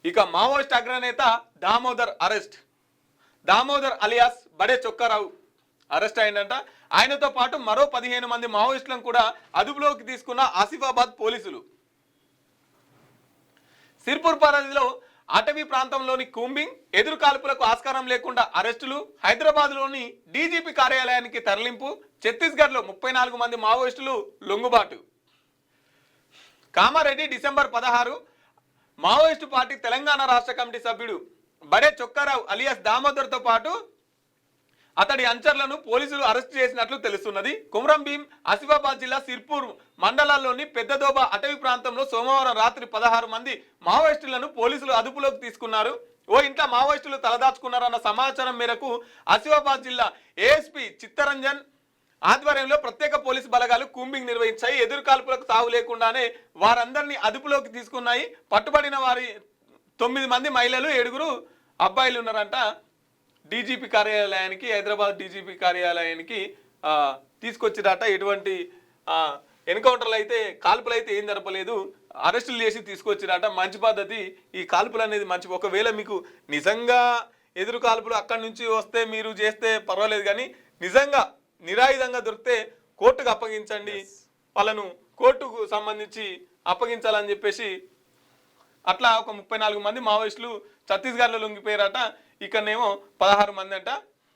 ఇక మావోయిస్ట్ అగ్రనేత Damodar arrest. Damodar alias బడే చొక్కారావు అరెస్ట్ అయిందంట. ఆయనతో పాటు మరో 15 మంది మావోయిస్టులను కూడా అదుపులోకి తీసుకున్న ఆసిఫాబాద్ పోలీసులు. సిర్పూర్ పరిధిలో అటవీ ప్రాంతంలోని కూంబింగ్ ఎదురు కాల్పులకు ఆస్కారం లేకుండా అరెస్టులు. హైదరాబాద్లోని డీజీపీ కార్యాలయానికి తరలింపు. ఛత్తీస్గఢ్లో 34 మంది మావోయిస్టులు లొంగుబాటు. కామారెడ్డి డిసెంబర్ 16 మావోయిస్టు పార్టీ తెలంగాణ రాష్ట్ర కమిటీ సభ్యుడు బడే చొక్కారావు అలియాస్ దామోదర్తో పాటు అతడి అనుచరులను పోలీసులు అరెస్ట్ చేసినట్లు తెలుస్తున్నది. కుమ్రం భీం ఆసిఫాబాద్ జిల్లా సిర్పూర్ మండలాల్లోని పెద్దదోబ అటవీ ప్రాంతంలో సోమవారం రాత్రి 16 మంది మావోయిస్టులను పోలీసులు అదుపులోకి తీసుకున్నారు. ఓ ఇంట్లో మావోయిస్టులు తలదాచుకున్నారన్న సమాచారం మేరకు ఆసిఫాబాద్ జిల్లా ఏఎస్పీ చిత్తరంజన్ ఆధ్వర్యంలో ప్రత్యేక పోలీసు బలగాలు కూంబింగ్ నిర్వహించాయి. ఎదురు కాల్పులకు తావు లేకుండానే వారందరినీ అదుపులోకి తీసుకున్నాయి. పట్టుబడిన వారి 9 మంది మహిళలు, 7 అబ్బాయిలు ఉన్నారంట. డీజీపీ కార్యాలయానికి, హైదరాబాద్ డీజీపీ కార్యాలయానికి తీసుకొచ్చిరట. ఎటువంటి ఎన్కౌంటర్లు అయితే, కాల్పులు అయితే ఏం జరపలేదు, అరెస్టులు చేసి తీసుకొచ్చిరట. మంచి పద్ధతి ఈ కాల్పులు అనేది మంచి. ఒకవేళ మీకు నిజంగా ఎదురు కాల్పులు అక్కడి నుంచి వస్తే మీరు చేస్తే పర్వాలేదు, కానీ నిజంగా నిరాయుధంగా దొరికితే కోర్టుకు అప్పగించండి, వాళ్ళను కోర్టుకు సంబంధించి అప్పగించాలని చెప్పేసి అట్లా ఒక 34 మంది మావోయిస్టులు ఛత్తీస్గఢ్లో లొంగిపోయారట. ఇక్కడనేమో 16 మంది అంట.